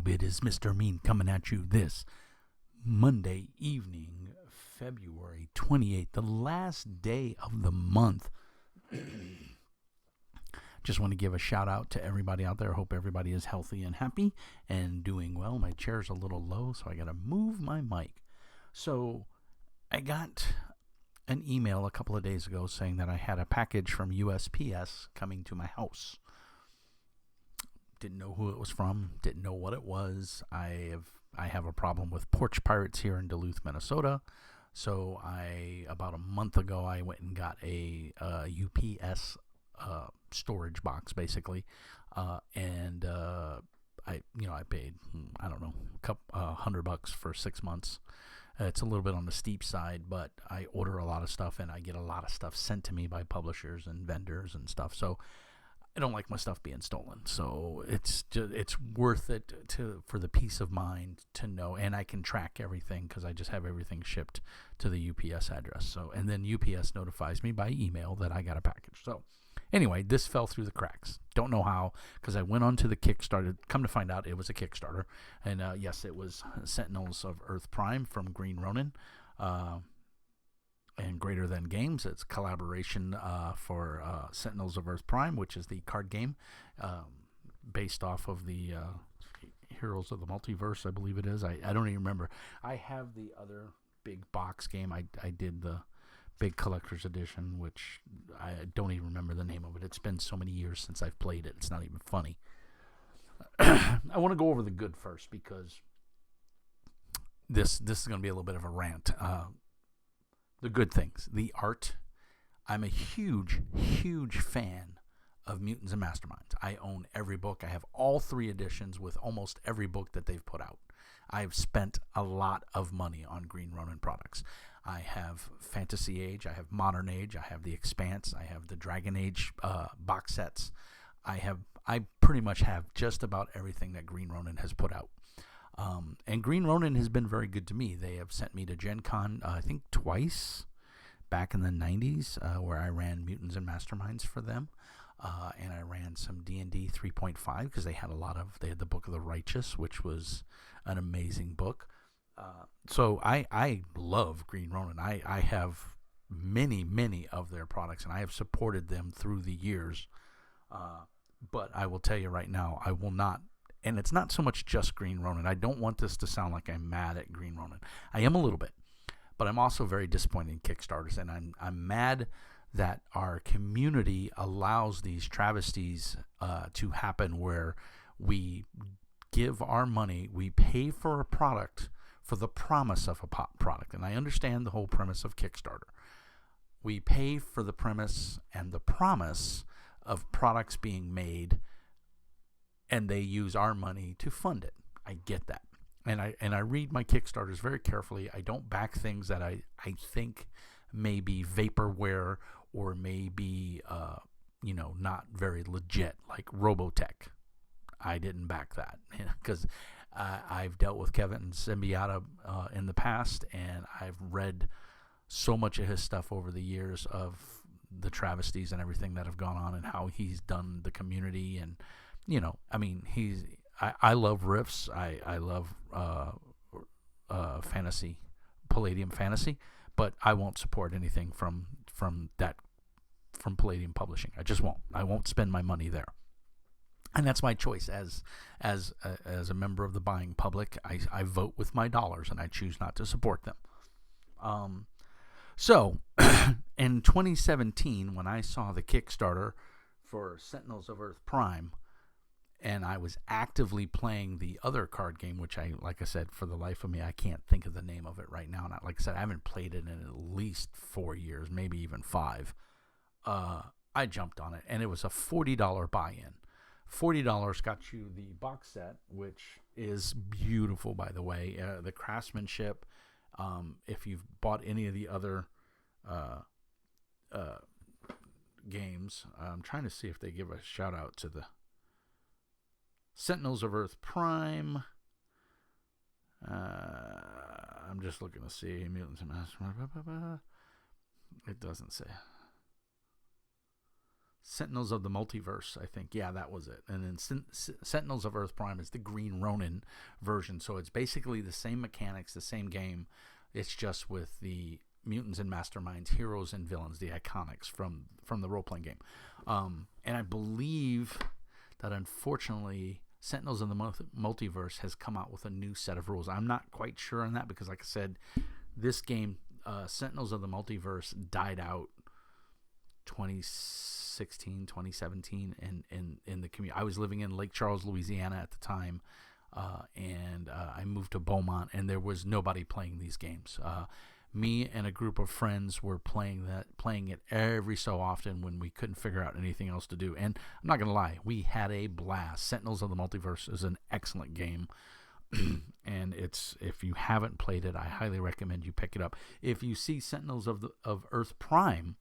YouTube. It is Mr. Mean coming at you this Monday evening, February 28th, the last day of the month. Just want to give a shout out to everybody out there. Hope everybody is healthy and happy and doing well. My chair's a little low, so I got to move my mic. So I got an email a couple of days ago saying that I had a package from USPS coming to my house. Didn't know who it was from, didn't know what it was. I have a problem with porch pirates here in Duluth, Minnesota. So about a month ago, I went and got a UPS storage box, basically, and I paid, I don't know, $100 for 6 months. It's a little bit on the steep side, but I order a lot of stuff and I get a lot of stuff sent to me by publishers and vendors and stuff. So I don't like my stuff being stolen. So it's worth it for the peace of mind to know, and I can track everything because I just have everything shipped to the UPS address. So, and then UPS notifies me by email that I got a package. So anyway, this fell through the cracks. Don't know how, because I went on to the Kickstarter. Come to find out, it was a Kickstarter. And yes, it was Sentinels of Earth Prime from Green Ronin and Greater Than Games. It's collaboration for Sentinels of Earth Prime, which is the card game based off of the Heroes of the Multiverse, I believe it is. I don't even remember. I have the other big box game. I did the big collector's edition, which I don't even remember the name of it. It's been so many years since I've played it. It's not even funny. I want to go over the good first, because this is going to be a little bit of a rant. The good things. The art. I'm a huge, huge fan of Mutants and Masterminds. I own every book. I have all 3 editions with almost every book that they've put out. I have spent a lot of money on Green Ronin products. I have Fantasy Age, I have Modern Age, I have The Expanse, I have the Dragon Age box sets. I pretty much have just about everything that Green Ronin has put out. And Green Ronin has been very good to me. They have sent me to Gen Con, I think twice, back in the 90s, where I ran Mutants and Masterminds for them. And I ran some D&D 3.5 because they had the Book of the Righteous, which was an amazing book. So I love Green Ronin. I have many, many of their products, and I have supported them through the years. But I will tell you right now, I will not. And it's not so much just Green Ronin. I don't want this to sound like I'm mad at Green Ronin. I am a little bit, but I'm also very disappointed in Kickstarters, and I'm mad that our community allows these travesties to happen, where we give our money, we pay for a product for the promise of a product. And I understand the whole premise of Kickstarter. We pay for the premise and the promise of products being made, and they use our money to fund it. I get that. And I read my Kickstarters very carefully. I don't back things that I think may be vaporware or may be not very legit, like Robotech. I didn't back that because I've dealt with Kevin Symbiote in the past, and I've read so much of his stuff over the years of the travesties and everything that have gone on, and how he's done the community. And I love riffs. I love fantasy, Palladium fantasy, but I won't support anything from Palladium Publishing. I just won't. I won't spend my money there. And that's my choice as a member of the buying public. I vote with my dollars, and I choose not to support them. So in 2017, when I saw the Kickstarter for Sentinels of Earth Prime, and I was actively playing the other card game, which like I said, for the life of me, I can't think of the name of it right now. And like I said, I haven't played it in at least 4 years, maybe even 5. I jumped on it, and it was a $40 buy-in. $40 got you the box set, which is beautiful, by the way. The craftsmanship, if you've bought any of the other games, I'm trying to see if they give a shout out to the Sentinels of Earth Prime. I'm just looking to see Mutants and Masterminds. It doesn't say. Sentinels of the Multiverse, I think. Yeah, that was it. And then Sentinels of Earth Prime is the Green Ronin version. So it's basically the same mechanics, the same game. It's just with the mutants and masterminds, heroes and villains, the iconics from the role-playing game. And I believe that, unfortunately, Sentinels of the Multiverse has come out with a new set of rules. I'm not quite sure on that because, like I said, this game, Sentinels of the Multiverse, died out 2016, 2017 in the community. I was living in Lake Charles, Louisiana at the time, and I moved to Beaumont, and there was nobody playing these games. Me and a group of friends were playing it every so often when we couldn't figure out anything else to do. And I'm not going to lie, we had a blast. Sentinels of the Multiverse is an excellent game. And if you haven't played it, I highly recommend you pick it up. If you see Sentinels of Earth Prime,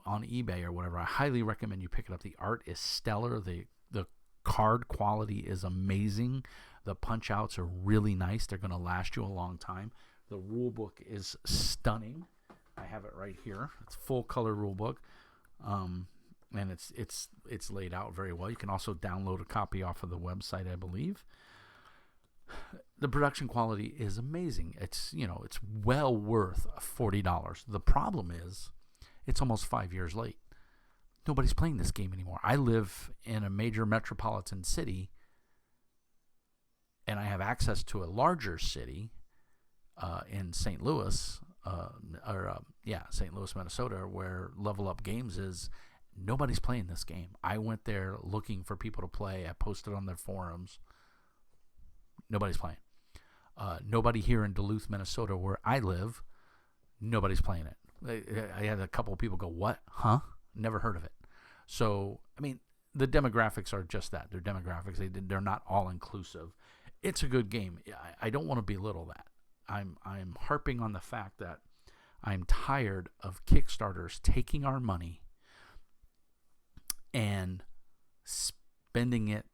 on eBay or whatever, I highly recommend you pick it up. The art is stellar. The card quality is amazing. The punch outs are really nice. They're going to last you a long time. The rule book is stunning. I have it right here. It's full color rule book, and it's laid out very well. You can also download a copy off of the website, I believe. The production quality is amazing. It's well worth $40. The problem is, it's almost 5 years late. Nobody's playing this game anymore. I live in a major metropolitan city, and I have access to a larger city. In St. Louis, St. Louis, Minnesota, where Level Up Games is. Nobody's playing this game. I went there looking for people to play. I posted on their forums. Nobody's playing. Nobody here in Duluth, Minnesota, where I live, nobody's playing it. I had a couple of people go, "What? Huh? Never heard of it." So, I mean, the demographics are just that. They're demographics. They're not all inclusive. It's a good game. I don't want to belittle that. I'm harping on the fact that I'm tired of Kickstarters taking our money and spending it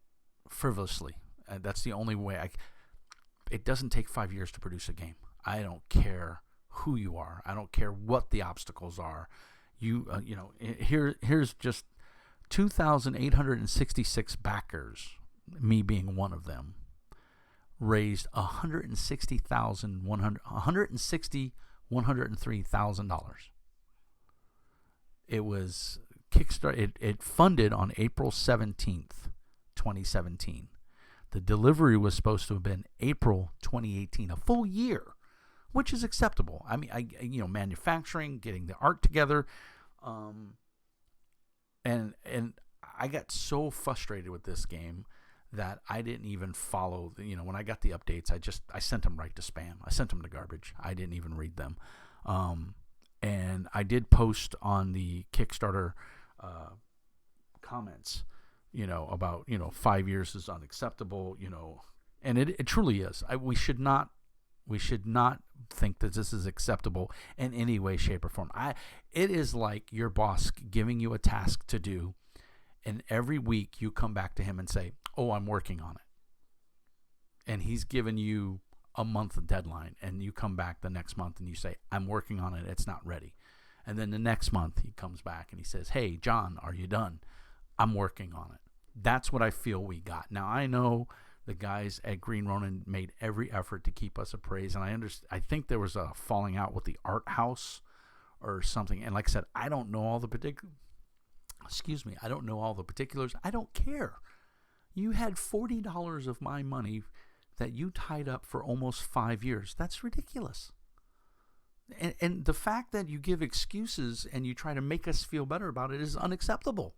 frivolously. That's the only way. It doesn't take 5 years to produce a game. I don't care who you are. I don't care what the obstacles are. Here's just 2,866 backers, me being one of them, raised $103,000. It was Kickstarter. It funded on April 17th, 2017. The delivery was supposed to have been April 2018, a full year, which is acceptable. I mean, manufacturing, getting the art together, and I got so frustrated with this game that I didn't even follow. When I got the updates, I sent them right to spam. I sent them to garbage. I didn't even read them. And I did post on the Kickstarter comments, about 5 years is unacceptable, and it truly is. We should not think that this is acceptable in any way, shape, or form. It is like your boss giving you a task to do, and every week you come back to him and say, "Oh, I'm working on it." And he's given you a month deadline, and you come back the next month and you say, "I'm working on it. It's not ready." And then the next month he comes back and he says, "Hey, John, are you done?" "I'm working on it." That's what I feel we got. Now, I know the guys at Green Ronin made every effort to keep us appraised, and I think there was a falling out with the art house or something. And like I said, I don't know all the particulars. I don't know all the particulars. I don't care. You had $40 of my money that you tied up for almost 5 years. That's ridiculous. And the fact that you give excuses and you try to make us feel better about it is unacceptable.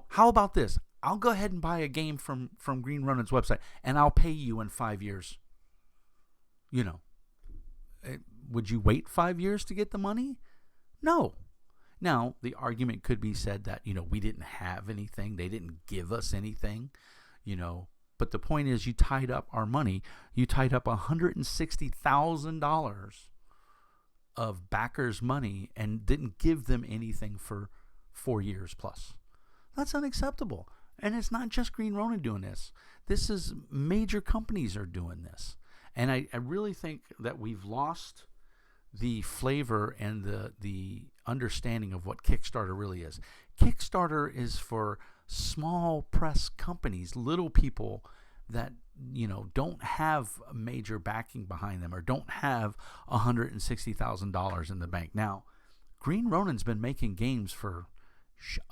How about this? I'll go ahead and buy a game from Green Ronin's website, and I'll pay you in 5 years. Would you wait 5 years to get the money? No. Now, the argument could be said that, we didn't have anything. They didn't give us anything, But the point is, you tied up our money. You tied up $160,000 of backers' money and didn't give them anything for 4 years plus. That's unacceptable. And it's not just Green Ronin doing this. This is major companies are doing this. And I really think that we've lost the flavor and the understanding of what Kickstarter really is. Kickstarter is for small press companies, little people that don't have major backing behind them or don't have $160,000 in the bank. Now, Green Ronin's been making games for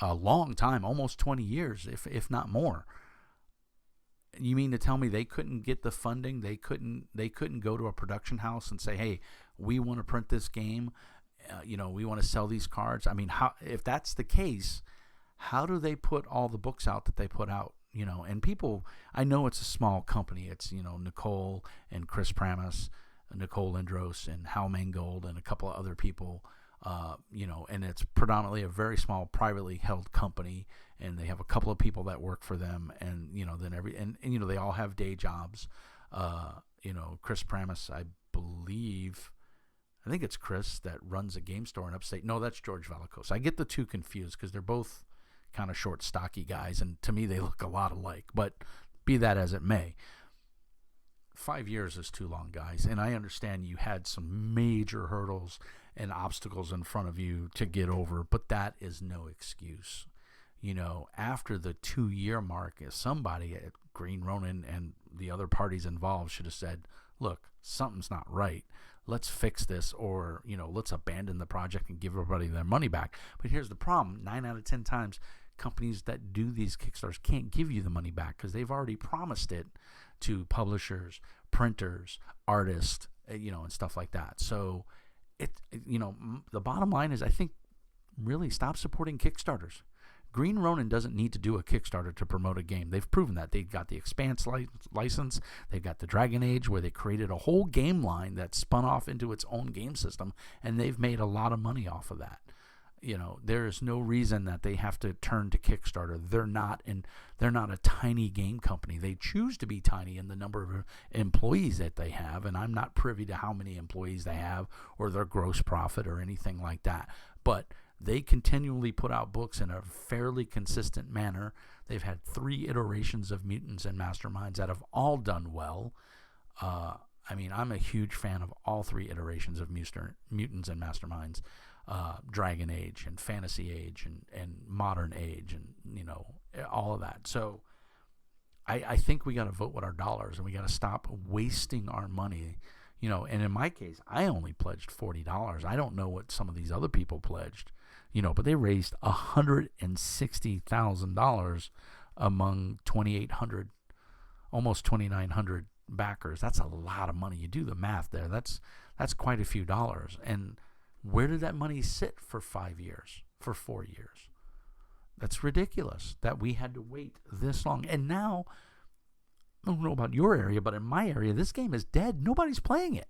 a long time, almost 20 years, if not more. You mean to tell me they couldn't get the funding? They couldn't go to a production house and say, "Hey, we want to print this game. We want to sell these cards." I mean, if that's the case, how do they put all the books out that they put out? And people, I know it's a small company. It's Nicole and Chris Pramas, Nicole Lindros and Hal Mangold and a couple of other people. And it's predominantly a very small privately held company, and they have a couple of people that work for them, and then they all have day jobs. Chris Pramas, I think it's Chris that runs a game store in upstate. No, that's George Valicos. I get the two confused because they're both kind of short, stocky guys, and to me they look a lot alike. But be that as it may, 5 years is too long, guys, and I understand you had some major hurdles and obstacles in front of you to get over, but that is no excuse. After the 2-year mark, somebody at Green Ronin and the other parties involved should have said, "Look, something's not right. Let's fix this," or let's abandon the project and give everybody their money back. But here's the problem: 9 out of 10 times, companies that do these Kickstarters can't give you the money back because they've already promised it to publishers, printers, artists, and stuff like that. So the bottom line is, I think, really stop supporting Kickstarters. Green Ronin doesn't need to do a Kickstarter to promote a game. They've proven that. They've got the Expanse license. They've got the Dragon Age, where they created a whole game line that spun off into its own game system, and they've made a lot of money off of that. There is no reason that they have to turn to Kickstarter. They're not a tiny game company. They choose to be tiny in the number of employees that they have, and I'm not privy to how many employees they have or their gross profit or anything like that. But they continually put out books in a fairly consistent manner. They've had 3 iterations of Mutants and Masterminds that have all done well. I'm a huge fan of all 3 iterations of Mutants and Masterminds. Dragon Age and Fantasy Age and Modern Age and all of that. So I think we got to vote with our dollars, and we got to stop wasting our money. And in my case, I only pledged $40. I don't know what some of these other people pledged, but they raised $160,000 among 2,800, almost 2,900 backers. That's a lot of money. You do the math there. That's quite a few dollars. And where did that money sit for 5 years, for 4 years? That's ridiculous that we had to wait this long. And now, I don't know about your area, but in my area, this game is dead. Nobody's playing it.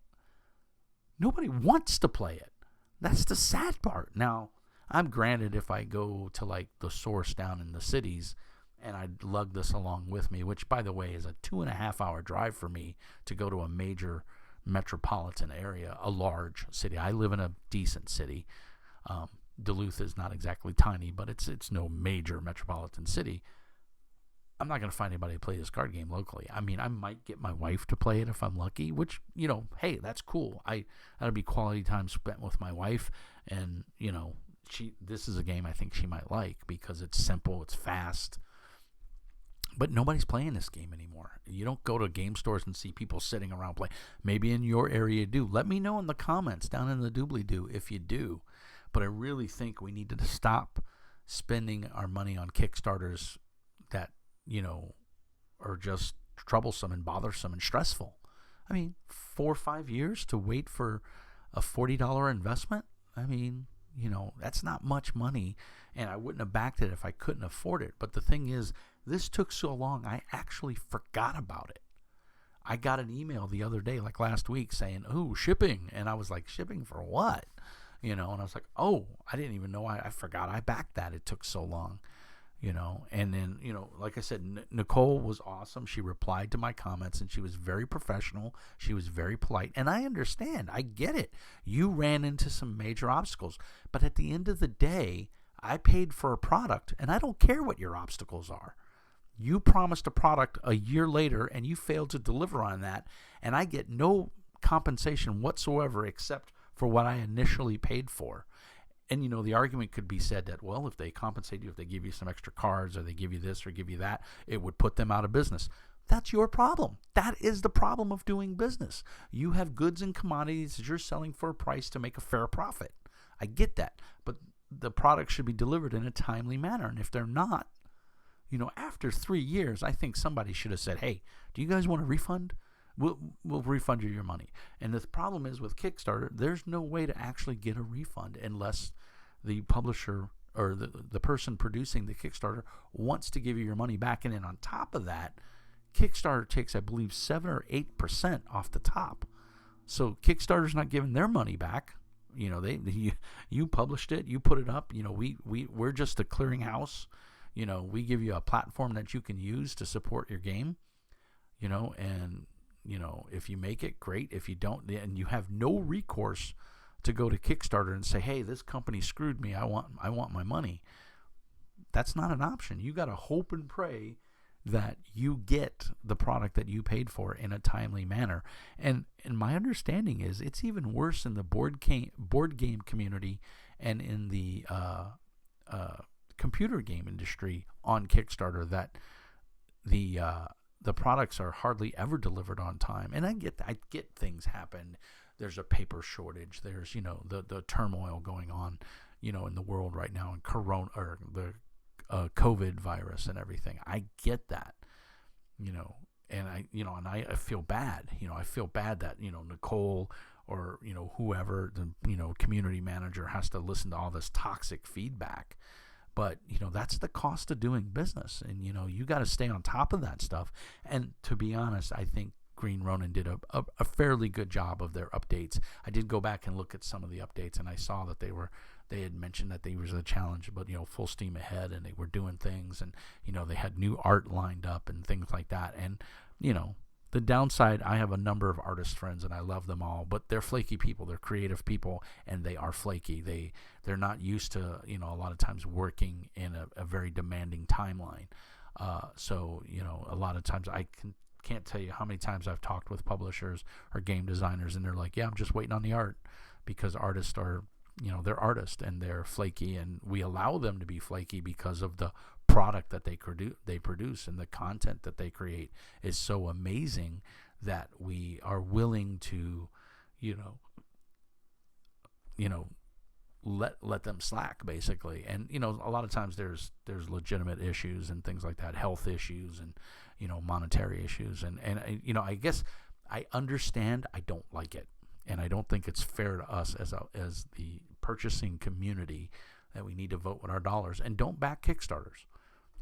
Nobody wants to play it. That's the sad part. Now, I'm granted if I go to like the source down in the cities and I lug this along with me, which, by the way, is a 2.5-hour drive for me to go to a major metropolitan area, a large city. I live in a decent city. Duluth is not exactly tiny, but it's no major metropolitan city. I'm not going to find anybody to play this card game locally. I mean, I might get my wife to play it if I'm lucky, which, hey, that's cool. That'll be quality time spent with my wife, and, this is a game I think she might like because it's simple, it's fast. But nobody's playing this game anymore. You don't go to game stores and see people sitting around playing. Maybe in your area you do. Let me know in the comments down in the doobly-doo if you do. But I really think we need to stop spending our money on Kickstarters that, are just troublesome and bothersome and stressful. I mean, 4 or 5 years to wait for a $40 investment? I mean, that's not much money, and I wouldn't have backed it if I couldn't afford it. But the thing is, this took so long, I actually forgot about it. I got an email the other day, like last week, saying, "Oh, shipping." And I was like, shipping for what? And I was like, oh, I didn't even know. I forgot I backed that. It took so long. And then, like I said, Nicole was awesome. She replied to my comments, and she was very professional. She was very polite, and I understand. I get it. You ran into some major obstacles, but at the end of the day, I paid for a product, and I don't care what your obstacles are. You promised a product a year later, and you failed to deliver on that, and I get no compensation whatsoever except for what I initially paid for. And, the argument could be said that, well, if they compensate you, if they give you some extra cards or they give you this or give you that, it would put them out of business. That's your problem. That is the problem of doing business. You have goods and commodities that you're selling for a price to make a fair profit. I get that. But the product should be delivered in a timely manner. And if they're not, after 3 years, I think somebody should have said, hey, do you guys want a refund? We'll refund you your money. And the problem is with Kickstarter, there's no way to actually get a refund unless the publisher or the person producing the Kickstarter wants to give you your money back. And then on top of that, Kickstarter takes, I believe, 7 or 8% off the top. So Kickstarter's not giving their money back. You published it, you put it up. We're just a clearinghouse. We give you a platform that you can use to support your game. And if you make it, great. If you don't, and you have no recourse to go to Kickstarter and say, hey, this company screwed me, I want my money. That's not an option. You got to hope and pray that you get the product that you paid for in a timely manner. And my understanding is it's even worse in the board game community and in the computer game industry on Kickstarter, that the products are hardly ever delivered on time. And I get things happen. There's a paper shortage. There's the turmoil going on in the world right now, and corona, or the COVID virus and everything. I get that, and I feel bad. I feel bad that Nicole or whoever, the community manager, has to listen to all this toxic feedback. But that's the cost of doing business, and you got to stay on top of that stuff. And to be honest, I think Green Ronin did a fairly good job of their updates. I did go back and look at some of the updates, and I saw that they had mentioned that they was a challenge, but full steam ahead, and they were doing things, and they had new art lined up and things like that. And the downside, I have a number of artist friends, and I love them all, but they're flaky people. They're creative people, and they are flaky. They're not used to a lot of times working in a very demanding timeline. So a lot of times I can't tell you how many times I've talked with publishers or game designers, and they're like, yeah, I'm just waiting on the art, because artists are they're artists and they're flaky, and we allow them to be flaky because of the product that they produce, and the content that they create is so amazing that we are willing to let them slack, basically. And a lot of times there's legitimate issues and things like that, health issues and monetary issues, and I guess I understand. I don't like it, and I don't think it's fair to us as the purchasing community that we need to vote with our dollars. And don't back Kickstarters,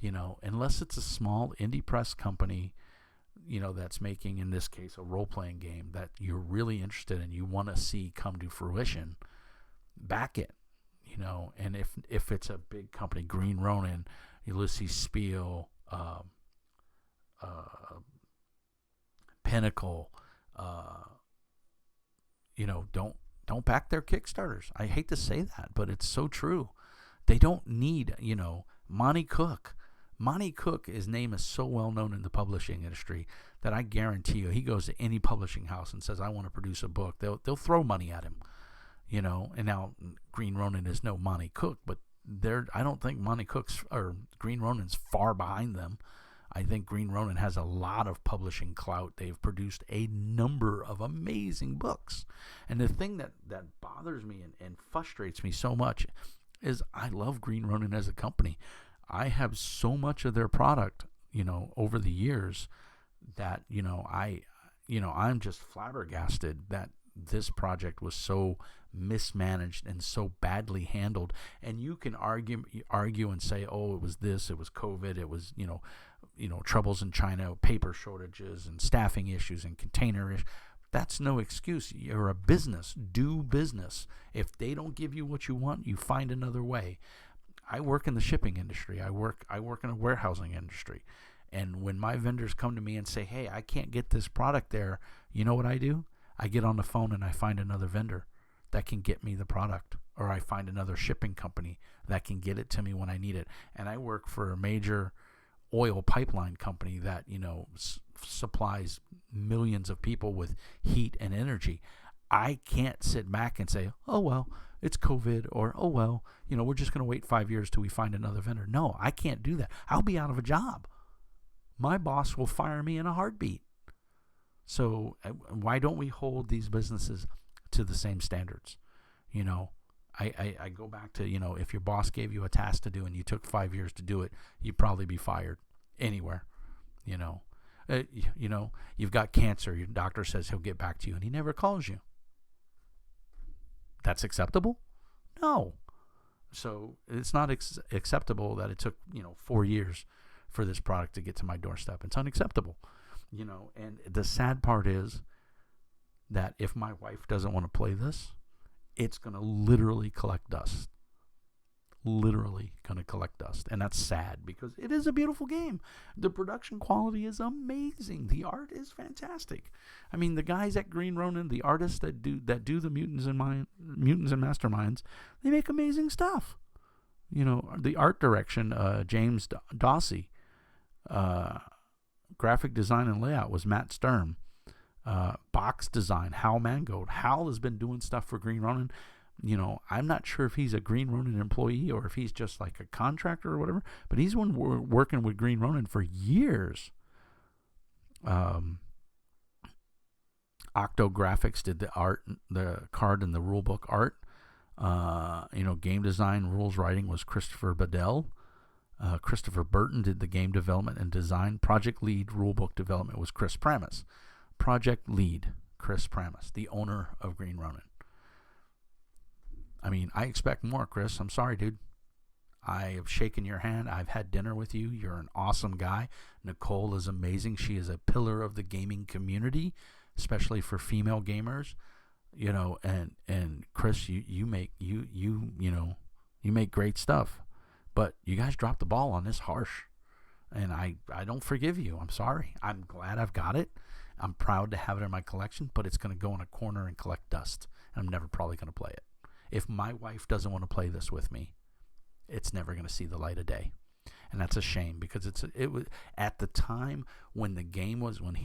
unless it's a small indie press company, that's making, in this case, a role-playing game that you're really interested in, you want to see come to fruition. Back it, and if it's a big company, Green Ronin, Ulysses Spiel, Pinnacle, don't back their Kickstarters. I hate to say that, but it's so true. They don't need, Monty Cook. Monty Cook, his name is so well known in the publishing industry that I guarantee you, he goes to any publishing house and says, I want to produce a book. They'll throw money at him, And now Green Ronin is no Monty Cook, but I don't think Monty Cook's or Green Ronin's far behind them. I think Green Ronin has a lot of publishing clout. They've produced a number of amazing books. And the thing that bothers me and frustrates me so much is I love Green Ronin as a company. I have so much of their product, over the years that, I'm just flabbergasted that this project was so mismanaged and so badly handled. And you can argue and say, oh, it was this, it was COVID, it was, troubles in China, paper shortages and staffing issues and container issues. That's no excuse. You're a business. Do business. If they don't give you what you want, you find another way. I work in the shipping industry. I work in a warehousing industry. And when my vendors come to me and say, hey, I can't get this product there, you know what I do? I get on the phone and I find another vendor that can get me the product, or I find another shipping company that can get it to me when I need it. And I work for a major oil pipeline company that, supplies millions of people with heat and energy. I can't sit back and say, oh, well, it's COVID, or, oh, well, we're just going to wait 5 years till we find another vendor. No, I can't do that. I'll be out of a job. My boss will fire me in a heartbeat. So why don't we hold these businesses to the same standards? I go back to, if your boss gave you a task to do and you took 5 years to do it, you'd probably be fired anywhere. You've got cancer. Your doctor says he'll get back to you and he never calls you. That's acceptable? No. So it's not acceptable that it took, 4 years for this product to get to my doorstep. It's unacceptable. And the sad part is that if my wife doesn't want to play this, it's going to literally collect dust. Literally going to collect dust. And that's sad because it is a beautiful game. The production quality is amazing. The art is fantastic. I mean, the guys at Green Ronin, the artists that do the Mutants and Masterminds, they make amazing stuff. The art direction, James Dawsey, graphic design and layout was Matt Sturm. Box design, Hal Mangold. Hal has been doing stuff for Green Ronin. I'm not sure if he's a Green Ronin employee or if he's just like a contractor or whatever, but he's been working with Green Ronin for years. Octo Graphics did the art, the card and the rulebook art. Game design, rules writing was Christopher Bedell. Christopher Burton did the game development and design. Project lead rulebook development was Chris Pramas. Project lead, Chris Pramas, the owner of Green Ronin. I mean, I expect more, Chris. I'm sorry, dude. I have shaken your hand. I've had dinner with you. You're an awesome guy. Nicole is amazing. She is a pillar of the gaming community, especially for female gamers. And Chris, you make great stuff. But you guys dropped the ball on this harsh. And I don't forgive you. I'm sorry. I'm glad I've got it. I'm proud to have it in my collection, but it's going to go in a corner and collect dust. And I'm never probably going to play it. If my wife doesn't want to play this with me, it's never going to see the light of day. And that's a shame because it was at the time when the game was, when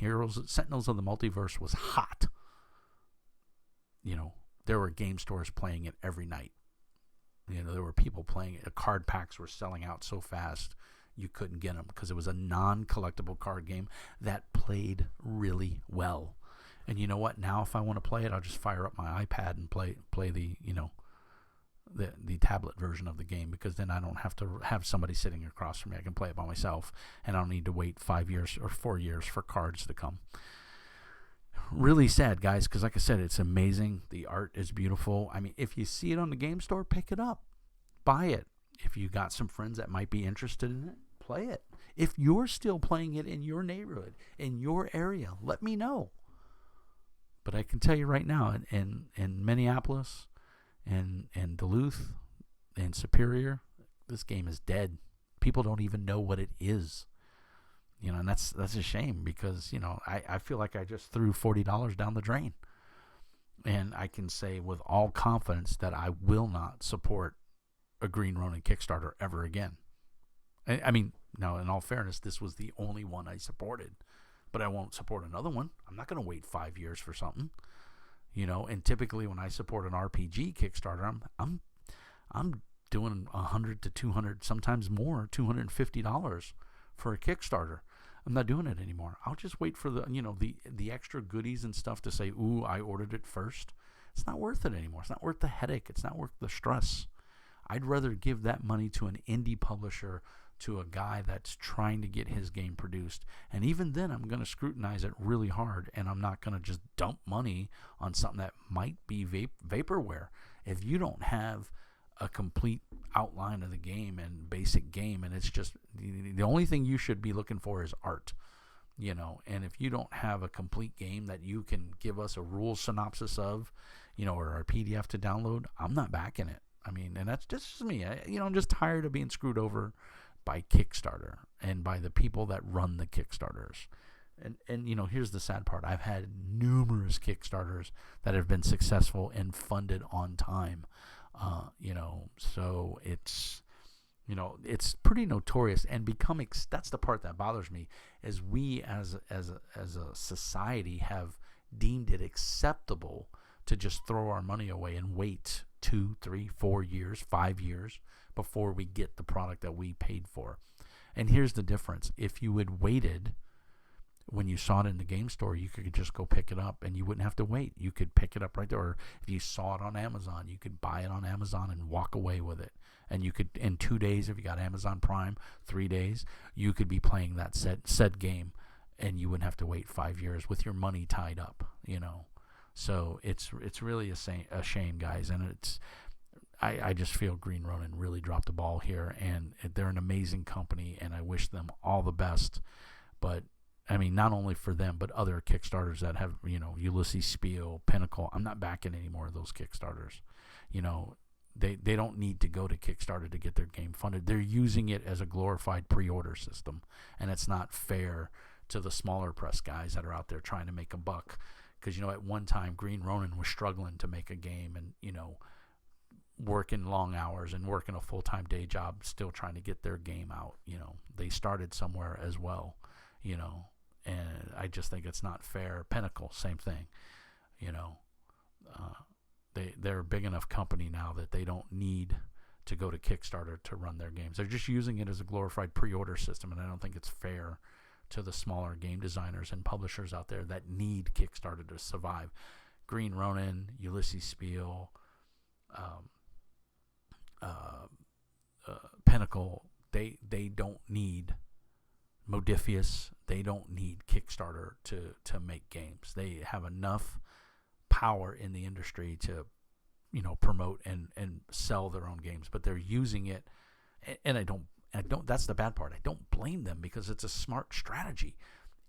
Sentinels of the Multiverse was hot. There were game stores playing it every night. There were people playing it. The card packs were selling out so fast you couldn't get them because it was a non-collectible card game that played really well. And you know what? Now if I want to play it, I'll just fire up my iPad and play the the tablet version of the game, because then I don't have to have somebody sitting across from me. I can play it by myself, and I don't need to wait 5 years or 4 years for cards to come. Really sad, guys, because like I said, it's amazing. The art is beautiful. I mean, if you see it on the game store, pick it up. Buy it. If you got some friends that might be interested in it, play it. If you're still playing it in your neighborhood, in your area, let me know. But I can tell you right now, in Minneapolis, and Duluth, and Superior, this game is dead. People don't even know what it is. And that's a shame, because I feel like I just threw $40 down the drain. And I can say with all confidence that I will not support a Green Ronin Kickstarter ever again. I mean, now in all fairness, this was the only one I supported, but I won't support another one. I'm not going to wait 5 years for something, and typically when I support an RPG Kickstarter, I'm doing $100 to $200, sometimes more, $250 for a Kickstarter. I'm not doing it anymore. I'll just wait for the extra goodies and stuff to say, ooh, I ordered it first. It's not worth it anymore. It's not worth the headache. It's not worth the stress. I'd rather give that money to an indie publisher, to a guy that's trying to get his game produced. And even then, I'm going to scrutinize it really hard, and I'm not going to just dump money on something that might be vaporware. If you don't have a complete outline of the game and basic game, and it's just the only thing you should be looking for is art, and if you don't have a complete game that you can give us a rule synopsis of, or a PDF to download, I'm not backing it. I mean, and that's just me. I'm just tired of being screwed over by Kickstarter and by the people that run the Kickstarters. And here's the sad part. I've had numerous Kickstarters that have been successful and funded on time. So it's pretty notorious, and that's the part that bothers me, is we as a society have deemed it acceptable to just throw our money away and wait 2, 3, 4 years, 5 years before we get the product that we paid for. And here's the difference. If you had waited when you saw it in the game store, you could just go pick it up and you wouldn't have to wait. You could pick it up right there. Or if you saw it on Amazon, you could buy it on Amazon and walk away with it. And you could, in 2 days, if you got Amazon Prime, 3 days, you could be playing that said game, and you wouldn't have to wait 5 years with your money tied up, you know. So it's really a shame, guys. And I just feel Green Ronin really dropped the ball here, and they're an amazing company, and I wish them all the best. But I mean, not only for them, but other Kickstarters that have, you know, Ulysses Spiel, Pinnacle. I'm not backing any more of those Kickstarters. You know, they don't need to go to Kickstarter to get their game funded. They're using it as a glorified pre-order system, and it's not fair to the smaller press guys that are out there trying to make a buck. Because, you know, at one time, Green Ronin was struggling to make a game and, you know, working long hours and working a full-time day job, still trying to get their game out. You know, they started somewhere as well, you know, and I just think it's not fair. Pinnacle, same thing, you know. They're a big enough company now that they don't need to go to Kickstarter to run their games. They're just using it as a glorified pre-order system, and I don't think it's fair to the smaller game designers and publishers out there that need Kickstarter to survive. Green Ronin, Ulysses Spiel, Pinnacle, they don't need Modifius. They don't need Kickstarter to make games. They have enough power in the industry to, you know, promote and sell their own games, but they're using it, and I don't that's the bad part. I don't blame them, because it's a smart strategy.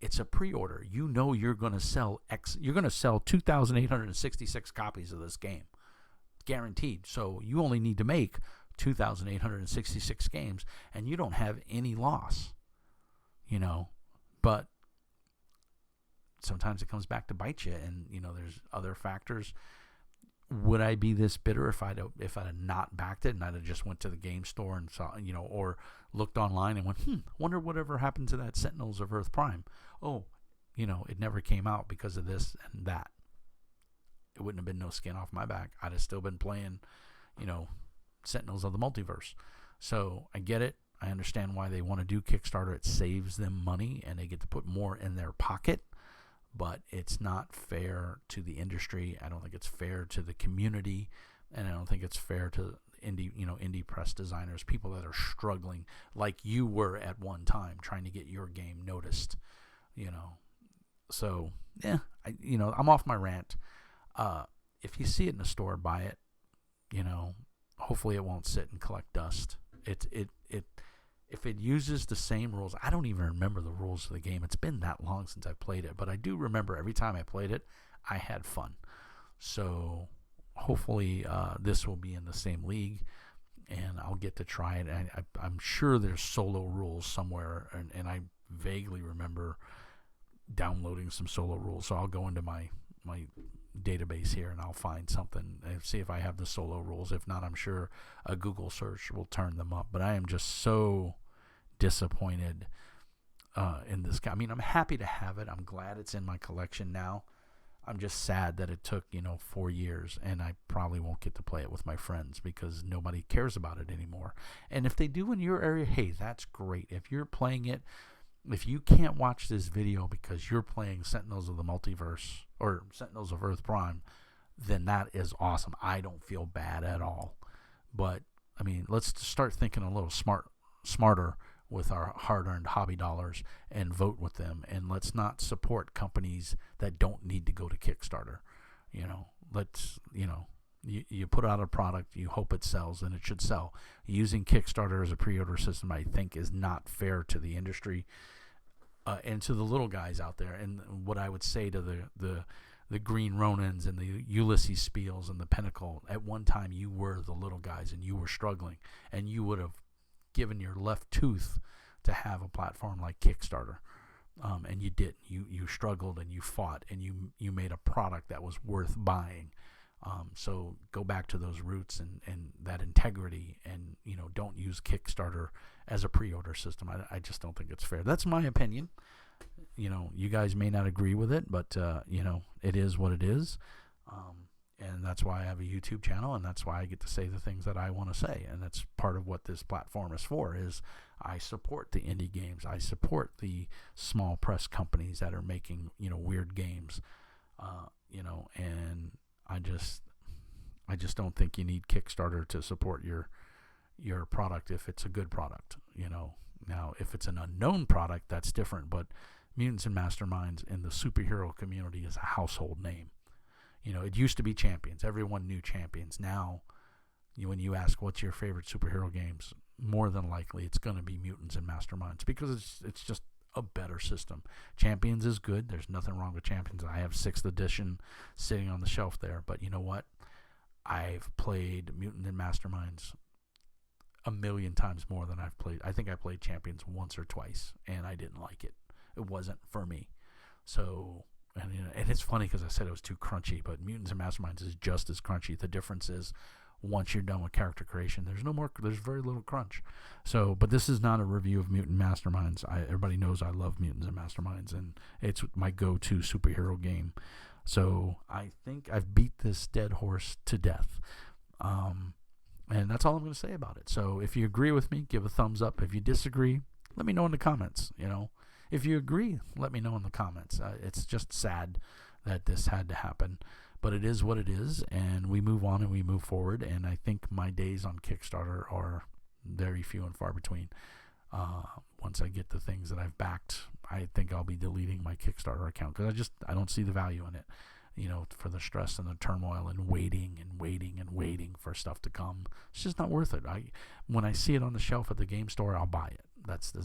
It's a pre-order. You know you're going to sell 2,866 copies of this game, guaranteed. So you only need to make 2,866 games, and you don't have any loss, you know. But sometimes it comes back to bite you, and, you know, there's other factors. Would I be this bitter if I'd have not backed it and I'd have just went to the game store and saw, you know, or looked online and went, wonder whatever happened to that Sentinels of Earth Prime. Oh, you know, it never came out because of this and that. It wouldn't have been no skin off my back. I'd have still been playing, you know, Sentinels of the Multiverse. So I get it. I understand why they want to do Kickstarter. It saves them money and they get to put more in their pocket. But it's not fair to the industry. I don't think it's fair to the community, and I don't think it's fair to indie press designers, people that are struggling like you were at one time trying to get your game noticed, you know. So yeah, I'm off my rant. If you see it in the store, buy it. You know, hopefully it won't sit and collect dust. If it uses the same rules, I don't even remember the rules of the game. It's been that long since I played it, but I do remember every time I played it, I had fun. So hopefully this will be in the same league, and I'll get to try it. I'm sure there's solo rules somewhere, and I vaguely remember downloading some solo rules. So I'll go into my database here and I'll find something and see if I have the solo rules. If not, I'm sure a Google search will turn them up. But I am just so disappointed in this. I mean, I'm happy to have it. I'm glad it's in my collection now. I'm just sad that it took 4 years, and I probably won't get to play it with my friends because nobody cares about it anymore. And if they do in your area, hey, that's great. If you're playing it, if you can't watch this video because you're playing Sentinels of the Multiverse or Sentinels of Earth Prime, then that is awesome. I don't feel bad at all. But I mean, let's start thinking a little smarter with our hard-earned hobby dollars and vote with them. And let's not support companies that don't need to go to Kickstarter. You put out a product, you hope it sells, and it should sell. Using Kickstarter as a pre-order system, I think, is not fair to the industry and to the little guys out there. And what I would say to the Green Ronins and the Ulysses Spiels and the Pinnacle, at one time you were the little guys and you were struggling, and you would have given your left tooth to have a platform like Kickstarter. And you did. You struggled and you fought and you made a product that was worth buying. So go back to those roots and that integrity, and don't use Kickstarter as a pre-order system. I just don't think it's fair. That's my opinion. You guys may not agree with it, but it is what it is. And that's why I have a YouTube channel, and that's why I get to say the things that I want to say. And that's part of what this platform is for, is I support the indie games. I support the small press companies that are making, weird games, and I just don't think you need Kickstarter to support your product if it's a good product, Now, if it's an unknown product, that's different, but Mutants and Masterminds in the superhero community is a household name. It used to be Champions. Everyone knew Champions. Now, when you ask what's your favorite superhero games, more than likely it's going to be Mutants and Masterminds, because it's just a better system. Champions is good. There's nothing wrong with Champions. I have 6th edition sitting on the shelf there. But you know what? I've played Mutants and Masterminds a million times more than I've played. I think I played Champions once or twice, and I didn't like it. It wasn't for me. So... And it's funny because I said it was too crunchy, but Mutants and Masterminds is just as crunchy. The difference is, once you're done with character creation, there's very little crunch. So, but this is not a review of Mutant Masterminds. Everybody knows I love Mutants and Masterminds, and it's my go-to superhero game. So I think I've beat this dead horse to death. And that's all I'm going to say about it. So if you agree with me, give a thumbs up. If you disagree, let me know in the comments, If you agree, let me know in the comments. It's just sad that this had to happen, but it is what it is, and we move on and we move forward, and I think my days on Kickstarter are very few and far between. Once I get the things that I've backed, I think I'll be deleting my Kickstarter account, because I don't see the value in it, for the stress and the turmoil and waiting for stuff to come. It's just not worth it. When I see it on the shelf at the game store, I'll buy it.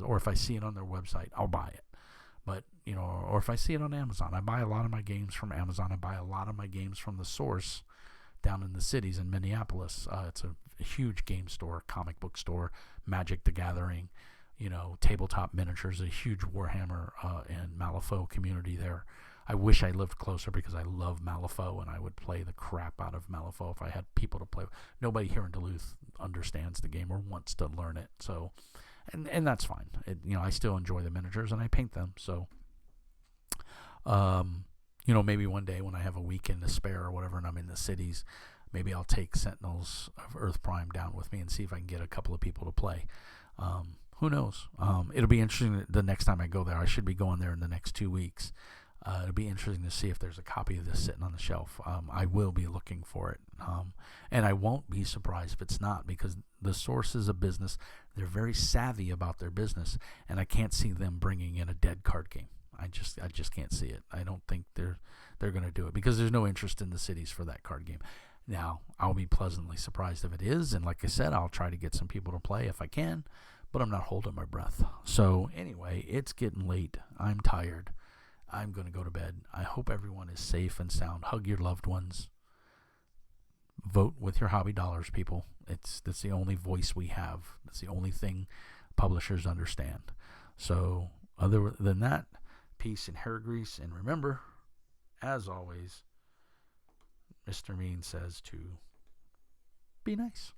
Or if I see it on their website, I'll buy it. But, or if I see it on Amazon, I buy a lot of my games from Amazon. I buy a lot of my games from the Source down in the cities in Minneapolis. It's a huge game store, comic book store, Magic the Gathering, tabletop miniatures, a huge Warhammer and Malifaux community there. I wish I lived closer, because I love Malifaux, and I would play the crap out of Malifaux if I had people to play with. Nobody here in Duluth understands the game or wants to learn it, so... And that's fine. I still enjoy the miniatures, and I paint them. So, maybe one day when I have a weekend to spare or whatever, and I'm in the cities, maybe I'll take Sentinels of Earth Prime down with me and see if I can get a couple of people to play. Who knows? It'll be interesting the next time I go there. I should be going there in the next 2 weeks. It'll be interesting to see if there's a copy of this sitting on the shelf. I will be looking for it. And I won't be surprised if it's not, because the Source is a business. They're very savvy about their business, and I can't see them bringing in a dead card game. I just can't see it. I don't think they're going to do it, because there's no interest in the cities for that card game. Now, I'll be pleasantly surprised if it is, and like I said, I'll try to get some people to play if I can, but I'm not holding my breath. So anyway, it's getting late. I'm tired. I'm going to go to bed. I hope everyone is safe and sound. Hug your loved ones. Vote with your hobby dollars, people. That's the only voice we have. That's the only thing publishers understand. So other than that, peace and hair grease. And remember, as always, Mr. Mean says to be nice.